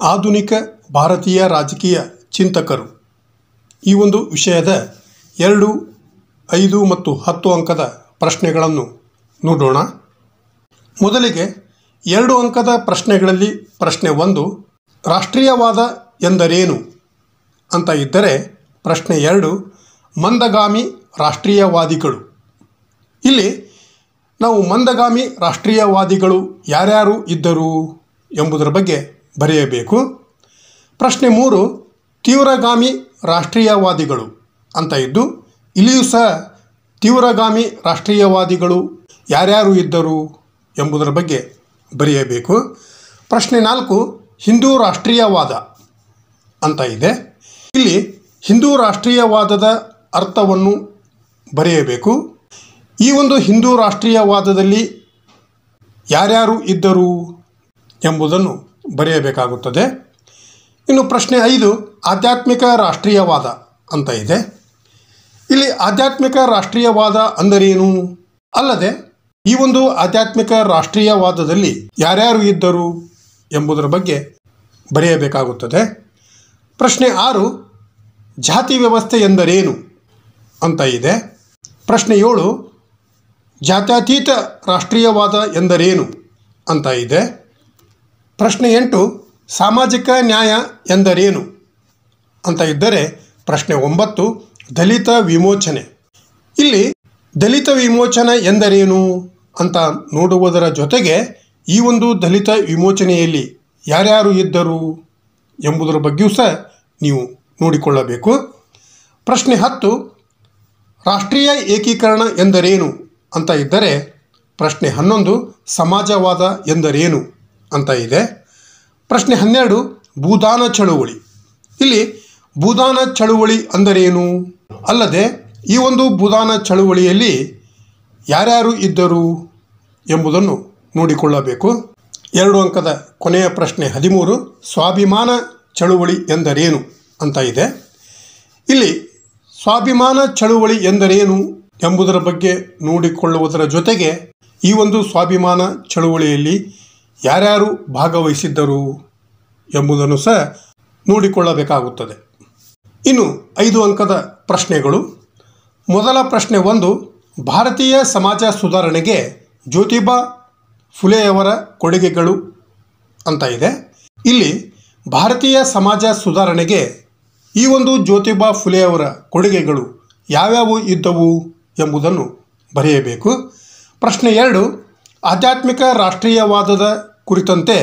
ಆಧುನಿಕ ಭಾರತೀಯ ರಾಜಕೀಯ ಚಿಂತಕರು ಈ ಒಂದು ವಿಷಯದ 2, 5 ಮತ್ತು 10 ಅಂಕದ ಪ್ರಶ್ನೆಗಳನ್ನು ನೋಡೋಣ. ಮೊದಲಿಗೆ 2 ಅಂಕದ ಪ್ರಶ್ನೆಗಳಲ್ಲಿ ಪ್ರಶ್ನೆ 1 ರಾಷ್ಟ್ರೀಯವಾದ ಎಂದರೇನು ಅಂತ ಇದ್ದರೆ, ಪ್ರಶ್ನೆ 2 ಮಂದಗಾಮಿ ರಾಷ್ಟ್ರೀಯವಾದಿಗಳು. ಇಲ್ಲಿ ನಾವು ಮಂದಗಾಮಿ ರಾಷ್ಟ್ರೀಯವಾದಿಗಳು ಯಾರ್ಯಾರು ಇದ್ದರು ಎಂಬುದರ ಬಗ್ಗೆ ಬರೆಯಬೇಕು. ಪ್ರಶ್ನೆ 3 ತೀವ್ರಗಾಮಿ ರಾಷ್ಟ್ರೀಯವಾದಿಗಳು ಅಂತ ಇದ್ದು, ಇಲ್ಲಿಯೂ ಸಹ ತೀವ್ರಗಾಮಿ ರಾಷ್ಟ್ರೀಯವಾದಿಗಳು ಯಾರ್ಯಾರು ಇದ್ದರು ಎಂಬುದರ ಬಗ್ಗೆ ಬರೆಯಬೇಕು. ಪ್ರಶ್ನೆ 4 ಹಿಂದೂ ರಾಷ್ಟ್ರೀಯವಾದ ಅಂತ ಇದೆ. ಇಲ್ಲಿ ಹಿಂದೂ ರಾಷ್ಟ್ರೀಯವಾದದ ಅರ್ಥವನ್ನು ಬರೆಯಬೇಕು. ಈ ಒಂದು ಹಿಂದೂ ರಾಷ್ಟ್ರೀಯವಾದದಲ್ಲಿ ಯಾರ್ಯಾರು ಇದ್ದರು ಎಂಬುದನ್ನು ಬರೆಯಬೇಕಾಗುತ್ತದೆ. ಇನ್ನು ಪ್ರಶ್ನೆ 5 ಆಧ್ಯಾತ್ಮಿಕ ರಾಷ್ಟ್ರೀಯವಾದ ಅಂತ ಇದೆ. ಇಲ್ಲಿ ಆಧ್ಯಾತ್ಮಿಕ ರಾಷ್ಟ್ರೀಯವಾದ ಅಂದರೇನು, ಅಲ್ಲದೆ ಈ ಒಂದು ಆಧ್ಯಾತ್ಮಿಕ ರಾಷ್ಟ್ರೀಯವಾದದಲ್ಲಿ ಯಾರ್ಯಾರು ಇದ್ದರು ಎಂಬುದರ ಬಗ್ಗೆ ಬರೆಯಬೇಕಾಗುತ್ತದೆ. ಪ್ರಶ್ನೆ 6 ಜಾತಿ ವ್ಯವಸ್ಥೆ ಎಂದರೇನು ಅಂತ ಇದೆ. ಪ್ರಶ್ನೆ 7 ಜಾತ್ಯತೀತ ರಾಷ್ಟ್ರೀಯವಾದ ಎಂದರೇನು ಅಂತ ಇದೆ. ಪ್ರಶ್ನೆ 8 ಸಾಮಾಜಿಕ ನ್ಯಾಯ ಎಂದರೇನು ಅಂತ ಇದ್ದರೆ, ಪ್ರಶ್ನೆ 9 ದಲಿತ ವಿಮೋಚನೆ. ಇಲ್ಲಿ ದಲಿತ ವಿಮೋಚನೆ ಎಂದರೇನು ಅಂತ ನೋಡುವುದರ ಜೊತೆಗೆ ಈ ಒಂದು ದಲಿತ ವಿಮೋಚನೆಯಲ್ಲಿ ಯಾರ್ಯಾರು ಇದ್ದರು ಎಂಬುದರ ಬಗ್ಗೆಯೂ ಸಹ ನೀವು ನೋಡಿಕೊಳ್ಳಬೇಕು. ಪ್ರಶ್ನೆ 10 ರಾಷ್ಟ್ರೀಯ ಏಕೀಕರಣ ಎಂದರೇನು ಅಂತ ಇದ್ದರೆ, ಪ್ರಶ್ನೆ 11 ಸಮಾಜವಾದ ಎಂದರೇನು ಅಂತ ಇದೆ. ಪ್ರಶ್ನೆ 12 ಭೂದಾನ ಚಳುವಳಿ. ಇಲ್ಲಿ ಭೂದಾನ ಚಳುವಳಿ ಅಂದರೇನು, ಅಲ್ಲದೆ ಈ ಒಂದು ಭೂದಾನ ಚಳುವಳಿಯಲ್ಲಿ ಯಾರ್ಯಾರು ಇದ್ದರು ಎಂಬುದನ್ನು ನೋಡಿಕೊಳ್ಳಬೇಕು. 2 ಅಂಕದ ಕೊನೆಯ ಪ್ರಶ್ನೆ 13 ಸ್ವಾಭಿಮಾನ ಚಳುವಳಿ ಎಂದರೇನು ಅಂತ ಇದೆ. ಇಲ್ಲಿ ಸ್ವಾಭಿಮಾನ ಚಳುವಳಿ ಎಂದರೇನು ಎಂಬುದರ ಬಗ್ಗೆ ನೋಡಿಕೊಳ್ಳುವುದರ ಜೊತೆಗೆ ಈ ಒಂದು ಸ್ವಾಭಿಮಾನ ಚಳುವಳಿಯಲ್ಲಿ ಯಾರ್ಯಾರು ಭಾಗವಹಿಸಿದ್ದರು ಎಂಬುದನ್ನು ಸಹ ನೋಡಿಕೊಳ್ಳಬೇಕಾಗುತ್ತದೆ. ಇನ್ನು 5 ಅಂಕದ ಪ್ರಶ್ನೆಗಳು. ಮೊದಲ ಪ್ರಶ್ನೆ 1 ಭಾರತೀಯ ಸಮಾಜ ಸುಧಾರಣೆಗೆ ಜ್ಯೋತಿಬಾ ಫುಲೆಯವರ ಕೊಡುಗೆಗಳು ಅಂತ ಇದೆ. ಇಲ್ಲಿ ಭಾರತೀಯ ಸಮಾಜ ಸುಧಾರಣೆಗೆ ಈ ಒಂದು ಜ್ಯೋತಿಬಾ ಫುಲೆಯವರ ಕೊಡುಗೆಗಳು ಯಾವ್ಯಾವು ಇದ್ದವು ಎಂಬುದನ್ನು ಬರೆಯಬೇಕು. ಪ್ರಶ್ನೆ 2 ಆಧ್ಯಾತ್ಮಿಕ ರಾಷ್ಟ್ರೀಯವಾದದ ಕುರಿತಂತೆ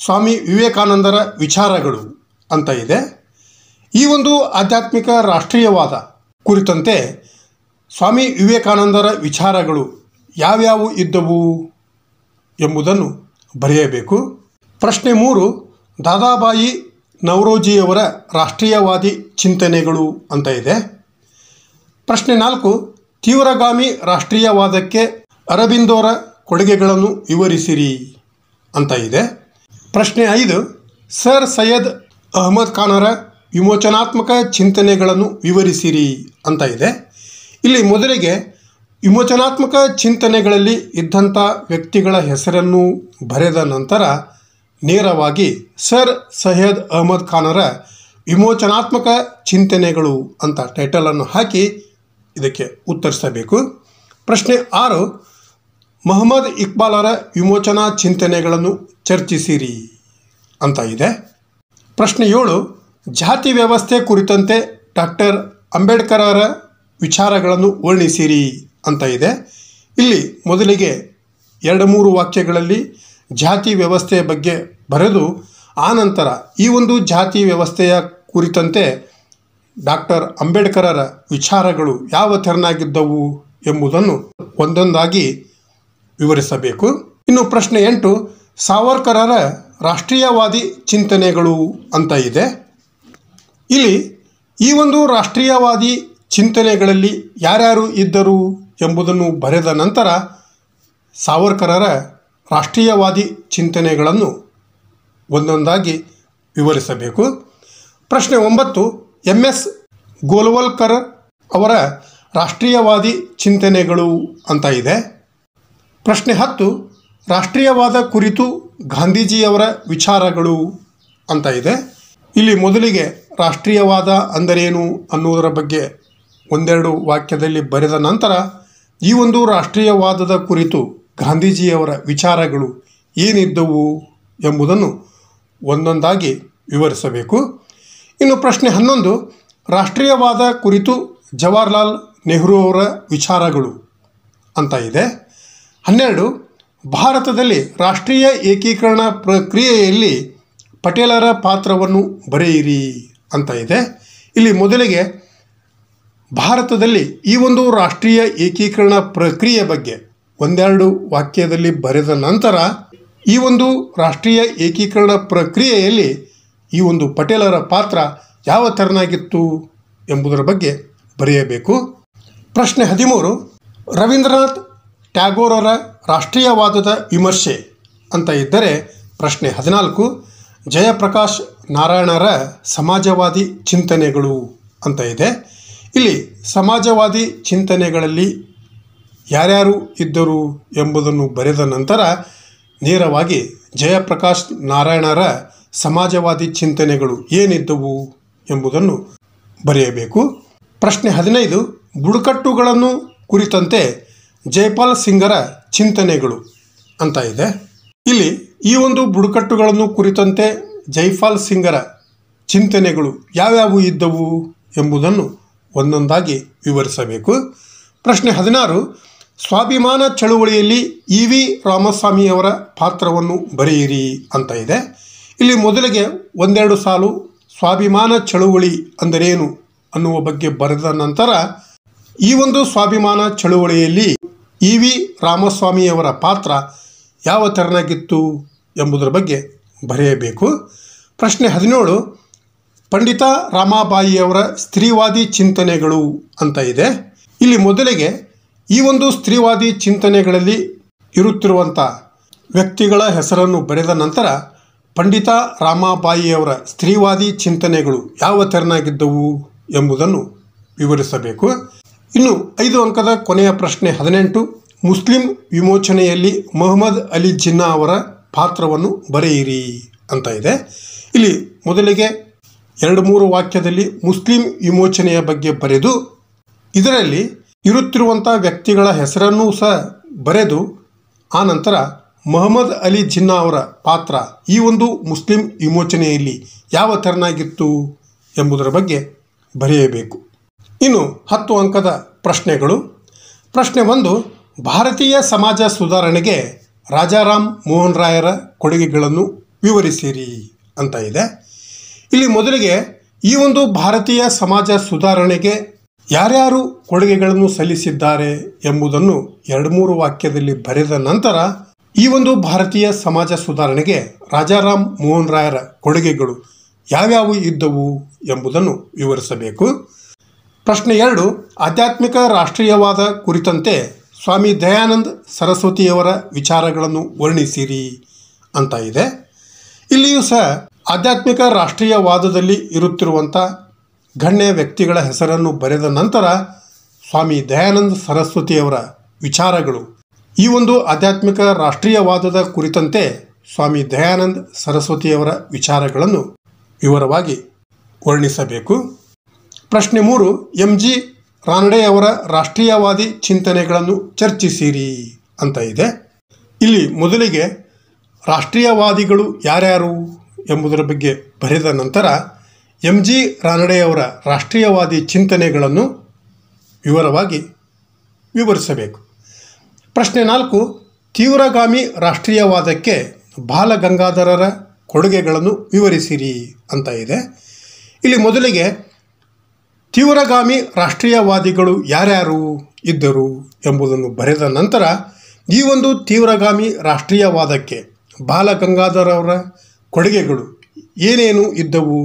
ಸ್ವಾಮಿ ವಿವೇಕಾನಂದರ ವಿಚಾರಗಳು ಅಂತ ಇದೆ. ಈ ಒಂದು ಆಧ್ಯಾತ್ಮಿಕ ರಾಷ್ಟ್ರೀಯವಾದ ಕುರಿತಂತೆ ಸ್ವಾಮಿ ವಿವೇಕಾನಂದರ ವಿಚಾರಗಳು ಯಾವ್ಯಾವು ಇದ್ದವು ಎಂಬುದನ್ನು ಬರೆಯಬೇಕು. ಪ್ರಶ್ನೆ 3 ದಾದಾಬಾಯಿ ನವರೋಜಿಯವರ ರಾಷ್ಟ್ರೀಯವಾದಿ ಚಿಂತನೆಗಳು ಅಂತ ಇದೆ. ಪ್ರಶ್ನೆ 4 ತೀವ್ರಗಾಮಿ ರಾಷ್ಟ್ರೀಯವಾದಕ್ಕೆ ಅರಬಿಂದೋರ ಕೊಡುಗೆಗಳನ್ನು ವಿವರಿಸಿರಿ ಅಂತ ಇದೆ. ಪ್ರಶ್ನೆ 5 ಸರ್ ಸೈಯದ್ ಅಹಮದ್ ಖಾನರ ವಿಮೋಚನಾತ್ಮಕ ಚಿಂತನೆಗಳನ್ನು ವಿವರಿಸಿರಿ ಅಂತ ಇದೆ. ಇಲ್ಲಿ ಮೊದಲಿಗೆ ವಿಮೋಚನಾತ್ಮಕ ಚಿಂತನೆಗಳಲ್ಲಿ ಇದ್ದಂಥ ವ್ಯಕ್ತಿಗಳ ಹೆಸರನ್ನು ಬರೆದ ನಂತರ ನೇರವಾಗಿ ಸರ್ ಸೈಯದ್ ಅಹಮದ್ ಖಾನರ ವಿಮೋಚನಾತ್ಮಕ ಚಿಂತನೆಗಳು ಅಂತ ಟೈಟಲನ್ನು ಹಾಕಿ ಇದಕ್ಕೆ ಉತ್ತರಿಸಬೇಕು. ಪ್ರಶ್ನೆ 6 ಮೊಹಮ್ಮದ್ ಇಕ್ಬಾಲರ ವಿಮೋಚನಾ ಚಿಂತನೆಗಳನ್ನು ಚರ್ಚಿಸಿರಿ ಅಂತ ಇದೆ. ಪ್ರಶ್ನೆ 7 ಜಾತಿ ವ್ಯವಸ್ಥೆ ಕುರಿತಂತೆ ಡಾಕ್ಟರ್ ಅಂಬೇಡ್ಕರರ ವಿಚಾರಗಳನ್ನು ವರ್ಣಿಸಿರಿ ಅಂತ ಇದೆ. ಇಲ್ಲಿ ಮೊದಲಿಗೆ 2-3 ವಾಕ್ಯಗಳಲ್ಲಿ ಜಾತಿ ವ್ಯವಸ್ಥೆಯ ಬಗ್ಗೆ ಬರೆದು ಆನಂತರ ಈ ಒಂದು ಜಾತಿ ವ್ಯವಸ್ಥೆಯ ಕುರಿತಂತೆ ಡಾಕ್ಟರ್ ಅಂಬೇಡ್ಕರರ ವಿಚಾರಗಳು ಯಾವ ತೆರನಾಗಿದ್ದವು ಎಂಬುದನ್ನು ಒಂದೊಂದಾಗಿ ವಿವರಿಸಬೇಕು. ಇನ್ನು ಪ್ರಶ್ನೆ 8 ಸಾವರ್ಕರರ ರಾಷ್ಟ್ರೀಯವಾದಿ ಚಿಂತನೆಗಳು ಅಂತ ಇದೆ. ಇಲ್ಲಿ ಈ ಒಂದು ರಾಷ್ಟ್ರೀಯವಾದಿ ಚಿಂತನೆಗಳಲ್ಲಿ ಯಾರ್ಯಾರು ಇದ್ದರು ಎಂಬುದನ್ನು ಬರೆದ ನಂತರ ಸಾವರ್ಕರರ ರಾಷ್ಟ್ರೀಯವಾದಿ ಚಿಂತನೆಗಳನ್ನು ಒಂದೊಂದಾಗಿ ವಿವರಿಸಬೇಕು. ಪ್ರಶ್ನೆ 9 MS ಗೋಲ್ವಲ್ಕರ್ ಅವರ ರಾಷ್ಟ್ರೀಯವಾದಿ ಚಿಂತನೆಗಳು ಅಂತ ಇದೆ. ಪ್ರಶ್ನೆ 10 ರಾಷ್ಟ್ರೀಯವಾದ ಕುರಿತು ಗಾಂಧೀಜಿಯವರ ವಿಚಾರಗಳು ಅಂತ ಇದೆ. ಇಲ್ಲಿ ಮೊದಲಿಗೆ ರಾಷ್ಟ್ರೀಯವಾದ ಅಂದರೇನು ಅನ್ನುವುದರ ಬಗ್ಗೆ ಒಂದೆರಡು ವಾಕ್ಯದಲ್ಲಿ ಬರೆದ ನಂತರ ಈ ಒಂದು ರಾಷ್ಟ್ರೀಯವಾದದ ಕುರಿತು ಗಾಂಧೀಜಿಯವರ ವಿಚಾರಗಳು ಏನಿದ್ದವು ಎಂಬುದನ್ನು ಒಂದೊಂದಾಗಿ ವಿವರಿಸಬೇಕು. ಇನ್ನು ಪ್ರಶ್ನೆ 11, ರಾಷ್ಟ್ರೀಯವಾದ ಕುರಿತು ಜವಾಹರ್ಲಾಲ್ ನೆಹರು ಅವರ ವಿಚಾರಗಳು ಅಂತ ಇದೆ. 12, ಭಾರತದಲ್ಲಿ ರಾಷ್ಟ್ರೀಯ ಏಕೀಕರಣ ಪ್ರಕ್ರಿಯೆಯಲ್ಲಿ ಪಟೇಲರ ಪಾತ್ರವನ್ನು ಬರೆಯಿರಿ ಅಂತ ಇದೆ. ಇಲ್ಲಿ ಮೊದಲಿಗೆ ಭಾರತದಲ್ಲಿ ಈ ಒಂದು ರಾಷ್ಟ್ರೀಯ ಏಕೀಕರಣ ಪ್ರಕ್ರಿಯೆ ಬಗ್ಗೆ ಒಂದೆರಡು ವಾಕ್ಯದಲ್ಲಿ ಬರೆದ ನಂತರ ಈ ಒಂದು ರಾಷ್ಟ್ರೀಯ ಏಕೀಕರಣ ಪ್ರಕ್ರಿಯೆಯಲ್ಲಿ ಈ ಒಂದು ಪಟೇಲರ ಪಾತ್ರ ಯಾವ ತೆರನಾಗಿತ್ತು ಎಂಬುದರ ಬಗ್ಗೆ ಬರೆಯಬೇಕು. ಪ್ರಶ್ನೆ 13, ರವೀಂದ್ರನಾಥ್ ಟ್ಯಾಗೋರರ ರಾಷ್ಟ್ರೀಯವಾದದ ವಿಮರ್ಶೆ ಅಂತ ಇದ್ದರೆ ಪ್ರಶ್ನೆ 14, ಜಯಪ್ರಕಾಶ್ ನಾರಾಯಣರ ಸಮಾಜವಾದಿ ಚಿಂತನೆಗಳು ಅಂತ ಇದೆ. ಇಲ್ಲಿ ಸಮಾಜವಾದಿ ಚಿಂತನೆಗಳಲ್ಲಿ ಯಾರ್ಯಾರು ಇದ್ದರು ಎಂಬುದನ್ನು ಬರೆದ ನಂತರ ನೇರವಾಗಿ ಜಯಪ್ರಕಾಶ್ ನಾರಾಯಣರ ಸಮಾಜವಾದಿ ಚಿಂತನೆಗಳು ಏನಿದ್ದವು ಎಂಬುದನ್ನು ಬರೆಯಬೇಕು. ಪ್ರಶ್ನೆ 15, ಬುಡಕಟ್ಟುಗಳನ್ನು ಕುರಿತಂತೆ ಜೈಪಾಲ್ ಸಿಂಗರ ಚಿಂತನೆಗಳು ಅಂತ ಇದೆ. ಇಲ್ಲಿ ಈ ಒಂದು ಬುಡಕಟ್ಟುಗಳನ್ನು ಕುರಿತಂತೆ ಜೈಪಾಲ್ ಸಿಂಗರ ಚಿಂತನೆಗಳು ಯಾವ್ಯಾವು ಇದ್ದವು ಎಂಬುದನ್ನು ಒಂದೊಂದಾಗಿ ವಿವರಿಸಬೇಕು. ಪ್ರಶ್ನೆ 16, ಸ್ವಾಭಿಮಾನ ಚಳುವಳಿಯಲ್ಲಿ ಇ.ವಿ. ರಾಮಸ್ವಾಮಿಯವರ ಪಾತ್ರವನ್ನು ಬರೆಯಿರಿ ಅಂತ ಇದೆ. ಇಲ್ಲಿ ಮೊದಲಿಗೆ ಒಂದೆರಡು ಸಾಲು ಸ್ವಾಭಿಮಾನ ಚಳುವಳಿ ಅಂದರೇನು ಅನ್ನುವ ಬಗ್ಗೆ ಬರೆದ ನಂತರ ಈ ಒಂದು ಸ್ವಾಭಿಮಾನ ಚಳುವಳಿಯಲ್ಲಿ ಇ.ವಿ. ರಾಮಸ್ವಾಮಿಯವರ ಪಾತ್ರ ಯಾವ ತೆರನಾಗಿತ್ತು ಎಂಬುದರ ಬಗ್ಗೆ ಬರೆಯಬೇಕು. ಪ್ರಶ್ನೆ 17, ಪಂಡಿತ ರಾಮಾಬಾಯಿಯವರ ಸ್ತ್ರೀವಾದಿ ಚಿಂತನೆಗಳು ಅಂತ ಇದೆ. ಇಲ್ಲಿ ಮೊದಲಿಗೆ ಈ ಒಂದು ಸ್ತ್ರೀವಾದಿ ಚಿಂತನೆಗಳಲ್ಲಿ ಇರುತ್ತಿರುವಂಥ ವ್ಯಕ್ತಿಗಳ ಹೆಸರನ್ನು ಬರೆದ ನಂತರ ಪಂಡಿತ ರಾಮಾಬಾಯಿಯವರ ಸ್ತ್ರೀವಾದಿ ಚಿಂತನೆಗಳು ಯಾವ ತೆರನಾಗಿದ್ದವು ಎಂಬುದನ್ನು ವಿವರಿಸಬೇಕು. ಇನ್ನು 5 ಅಂಕದ ಕೊನೆಯ ಪ್ರಶ್ನೆ 18, ಮುಸ್ಲಿಂ ವಿಮೋಚನೆಯಲ್ಲಿ ಮೊಹಮ್ಮದ್ ಅಲಿ ಜಿನ್ನಾ ಅವರ ಪಾತ್ರವನ್ನು ಬರೆಯಿರಿ ಅಂತ ಇದೆ. ಇಲ್ಲಿ ಮೊದಲಿಗೆ 2-3 ವಾಕ್ಯದಲ್ಲಿ ಮುಸ್ಲಿಂ ವಿಮೋಚನೆಯ ಬಗ್ಗೆ ಬರೆದು ಇದರಲ್ಲಿ ಇರುತ್ತಿರುವಂಥ ವ್ಯಕ್ತಿಗಳ ಹೆಸರನ್ನೂ ಸಹ ಬರೆದು ಆನಂತರ ಮೊಹಮ್ಮದ್ ಅಲಿ ಜಿನ್ನಾ ಅವರ ಪಾತ್ರ ಈ ಒಂದು ಮುಸ್ಲಿಂ ವಿಮೋಚನೆಯಲ್ಲಿ ಯಾವ ತೆರನಾಗಿತ್ತು ಎಂಬುದರ ಬಗ್ಗೆ ಬರೆಯಬೇಕು. ಇನ್ನು 10 ಅಂಕದ ಪ್ರಶ್ನೆಗಳು. ಪ್ರಶ್ನೆ 1, ಭಾರತೀಯ ಸಮಾಜ ಸುಧಾರಣೆಗೆ ರಾಜಾರಾಮ್ ಮೋಹನ್ ರಾಯರ ಕೊಡುಗೆಗಳನ್ನು ವಿವರಿಸಿರಿ ಅಂತ ಇದೆ. ಇಲ್ಲಿ ಮೊದಲಿಗೆ ಈ ಒಂದು ಭಾರತೀಯ ಸಮಾಜ ಸುಧಾರಣೆಗೆ ಯಾರ್ಯಾರು ಕೊಡುಗೆಗಳನ್ನು ಸಲ್ಲಿಸಿದ್ದಾರೆ ಎಂಬುದನ್ನು 2-3 ವಾಕ್ಯದಲ್ಲಿ ಬರೆದ ನಂತರ ಈ ಒಂದು ಭಾರತೀಯ ಸಮಾಜ ಸುಧಾರಣೆಗೆ ರಾಜಾರಾಮ್ ಮೋಹನ್ ರಾಯರ ಕೊಡುಗೆಗಳು ಯಾವ್ಯಾವು ಇದ್ದವು ಎಂಬುದನ್ನು ವಿವರಿಸಬೇಕು. ಪ್ರಶ್ನೆ 2, ಆಧ್ಯಾತ್ಮಿಕ ರಾಷ್ಟ್ರೀಯವಾದ ಕುರಿತಂತೆ ಸ್ವಾಮಿ ದಯಾನಂದ ಸರಸ್ವತಿಯವರ ವಿಚಾರಗಳನ್ನು ವರ್ಣಿಸಿರಿ ಅಂತ ಇದೆ. ಇಲ್ಲಿಯೂ ಸಹ ಆಧ್ಯಾತ್ಮಿಕ ರಾಷ್ಟ್ರೀಯವಾದದಲ್ಲಿ ಇರುತ್ತಿರುವಂಥ ಗಣ್ಯ ವ್ಯಕ್ತಿಗಳ ಹೆಸರನ್ನು ಬರೆದ ನಂತರ ಸ್ವಾಮಿ ದಯಾನಂದ ಸರಸ್ವತಿಯವರ ವಿಚಾರಗಳು ಈ ಒಂದು ಆಧ್ಯಾತ್ಮಿಕ ರಾಷ್ಟ್ರೀಯವಾದದ ಕುರಿತಂತೆ ಸ್ವಾಮಿ ದಯಾನಂದ ಸರಸ್ವತಿಯವರ ವಿಚಾರಗಳನ್ನು ವಿವರವಾಗಿ ವರ್ಣಿಸಬೇಕು. ಪ್ರಶ್ನೆ 3, ಎಂ.ಜಿ. ರಾನಡೆಯವರ ರಾಷ್ಟ್ರೀಯವಾದಿ ಚಿಂತನೆಗಳನ್ನು ಚರ್ಚಿಸಿರಿ ಅಂತ ಇದೆ. ಇಲ್ಲಿ ಮೊದಲಿಗೆ ರಾಷ್ಟ್ರೀಯವಾದಿಗಳು ಯಾರ್ಯಾರು ಎಂಬುದರ ಬಗ್ಗೆ ಬರೆದ ನಂತರ ಎಂ.ಜಿ. ರಾನಡೆಯವರ ರಾಷ್ಟ್ರೀಯವಾದಿ ಚಿಂತನೆಗಳನ್ನು ವಿವರವಾಗಿ ವಿವರಿಸಬೇಕು. ಪ್ರಶ್ನೆ 4, ತೀವ್ರಗಾಮಿ ರಾಷ್ಟ್ರೀಯವಾದಕ್ಕೆ ಬಾಲಗಂಗಾಧರರ ಕೊಡುಗೆಗಳನ್ನು ವಿವರಿಸಿರಿ ಅಂತ ಇದೆ. ಇಲ್ಲಿ ಮೊದಲಿಗೆ ತೀವ್ರಗಾಮಿ ರಾಷ್ಟ್ರೀಯವಾದಿಗಳು ಯಾರ್ಯಾರು ಇದ್ದರು ಎಂಬುದನ್ನು ಬರೆದ ನಂತರ ಈ ಒಂದು ತೀವ್ರಗಾಮಿ ರಾಷ್ಟ್ರೀಯವಾದಕ್ಕೆ ಬಾಲಗಂಗಾಧರವರ ಕೊಡುಗೆಗಳು ಏನೇನು ಇದ್ದವು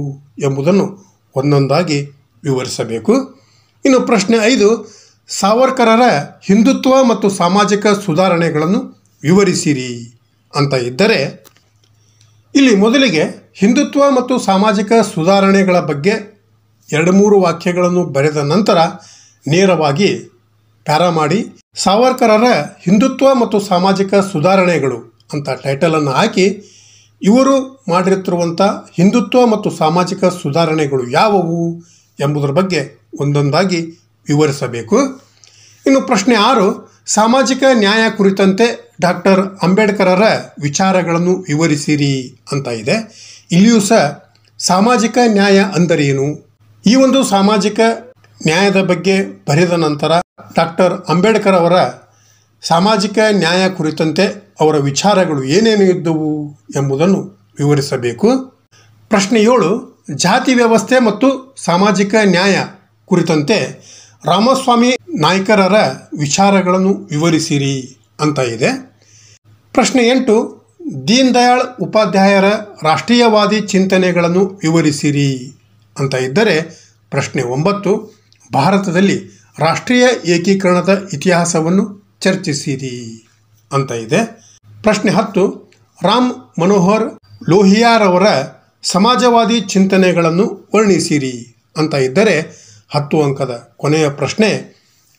ಎಂಬುದನ್ನು ಒಂದೊಂದಾಗಿ ವಿವರಿಸಬೇಕು. ಇನ್ನು ಪ್ರಶ್ನೆ 5, ಸಾವರ್ಕರರ ಹಿಂದುತ್ವ ಮತ್ತು ಸಾಮಾಜಿಕ ಸುಧಾರಣೆಗಳನ್ನು ವಿವರಿಸಿರಿ ಅಂತ ಇದ್ದರೆ ಇಲ್ಲಿ ಮೊದಲಿಗೆ ಹಿಂದುತ್ವ ಮತ್ತು ಸಾಮಾಜಿಕ ಸುಧಾರಣೆಗಳ ಬಗ್ಗೆ 2-3 ವಾಕ್ಯಗಳನ್ನು ಬರೆದ ನಂತರ ನೇರವಾಗಿ ಪ್ಯಾರಾ ಮಾಡಿ ಸಾವರ್ಕರರ ಹಿಂದುತ್ವ ಮತ್ತು ಸಾಮಾಜಿಕ ಸುಧಾರಣೆಗಳು ಅಂತ ಟೈಟಲನ್ನು ಹಾಕಿ ಇವರು ಮಾಡಿರುತ್ತಿರುವಂಥ ಹಿಂದುತ್ವ ಮತ್ತು ಸಾಮಾಜಿಕ ಸುಧಾರಣೆಗಳು ಯಾವುವು ಎಂಬುದರ ಬಗ್ಗೆ ಒಂದೊಂದಾಗಿ ವಿವರಿಸಬೇಕು. ಇನ್ನು ಪ್ರಶ್ನೆ 6, ಸಾಮಾಜಿಕ ನ್ಯಾಯ ಕುರಿತಂತೆ ಡಾಕ್ಟರ್ ಅಂಬೇಡ್ಕರರ ವಿಚಾರಗಳನ್ನು ವಿವರಿಸಿರಿ ಅಂತ ಇದೆ. ಇಲ್ಲಿಯೂ ಸಹ ಸಾಮಾಜಿಕ ನ್ಯಾಯ ಅಂದರೇನು, ಈ ಒಂದು ಸಾಮಾಜಿಕ ನ್ಯಾಯದ ಬಗ್ಗೆ ಬರೆದ ನಂತರ ಡಾಕ್ಟರ್ ಅಂಬೇಡ್ಕರ್ ಅವರ ಸಾಮಾಜಿಕ ನ್ಯಾಯ ಕುರಿತಂತೆ ಅವರ ವಿಚಾರಗಳು ಏನೇನು ಇದ್ದವು ಎಂಬುದನ್ನು ವಿವರಿಸಬೇಕು. ಪ್ರಶ್ನೆ 7, ಜಾತಿ ವ್ಯವಸ್ಥೆ ಮತ್ತು ಸಾಮಾಜಿಕ ನ್ಯಾಯ ಕುರಿತಂತೆ ರಾಮಸ್ವಾಮಿ ನಾಯ್ಕರರ ವಿಚಾರಗಳನ್ನು ವಿವರಿಸಿರಿ ಅಂತ ಇದೆ. ಪ್ರಶ್ನೆ 8, ದೀನ್ ದಯಾಳ್ ಉಪಾಧ್ಯಾಯರ ರಾಷ್ಟ್ರೀಯವಾದಿ ಚಿಂತನೆಗಳನ್ನು ವಿವರಿಸಿರಿ ಅಂತ ಇದ್ದರೆ, ಪ್ರಶ್ನೆ 9, ಭಾರತದಲ್ಲಿ ರಾಷ್ಟ್ರೀಯ ಏಕೀಕರಣದ ಇತಿಹಾಸವನ್ನು ಚರ್ಚಿಸಿರಿ ಅಂತ ಇದೆ. ಪ್ರಶ್ನೆ 10, ರಾಮ್ ಮನೋಹರ್ ಲೋಹಿಯಾರವರ ಸಮಾಜವಾದಿ ಚಿಂತನೆಗಳನ್ನು ವರ್ಣಿಸಿರಿ ಅಂತ ಇದ್ದರೆ 10 ಅಂಕದ ಕೊನೆಯ ಪ್ರಶ್ನೆ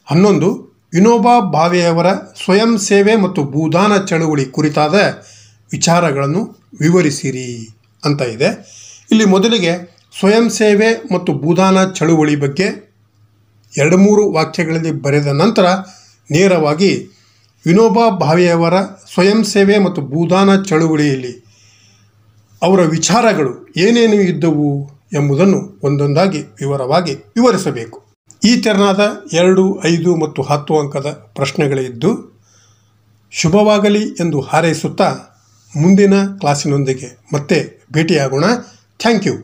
11, ವಿನೋಬಾ ಭಾವೆಯವರ ಸ್ವಯಂ ಸೇವೆ ಮತ್ತು ಭೂದಾನ ಚಳುವಳಿ ಕುರಿತಾದ ವಿಚಾರಗಳನ್ನು ವಿವರಿಸಿರಿ ಅಂತ ಇದೆ. ಇಲ್ಲಿ ಮೊದಲಿಗೆ ಸ್ವಯಂ ಸೇವೆ ಮತ್ತು ಭೂದಾನ ಚಳುವಳಿ ಬಗ್ಗೆ 2-3 ವಾಕ್ಯಗಳಲ್ಲಿ ಬರೆದ ನಂತರ ನೇರವಾಗಿ ವಿನೋಬಾ ಭಾವೆಯವರ ಸ್ವಯಂ ಸೇವೆ ಮತ್ತು ಭೂದಾನ ಚಳುವಳಿಯಲ್ಲಿ ಅವರ ವಿಚಾರಗಳು ಏನೇನು ಇದ್ದವು ಎಂಬುದನ್ನು ಒಂದೊಂದಾಗಿ ವಿವರವಾಗಿ ವಿವರಿಸಬೇಕು. ಈ ತೆರನಾದ 2, 5 ಮತ್ತು 10 ಅಂಕದ ಪ್ರಶ್ನೆಗಳಿದ್ದು ಶುಭವಾಗಲಿ ಎಂದು ಹಾರೈಸುತ್ತಾ ಮುಂದಿನ ಕ್ಲಾಸಿನೊಂದಿಗೆ ಮತ್ತೆ ಭೇಟಿಯಾಗೋಣ. Thank you.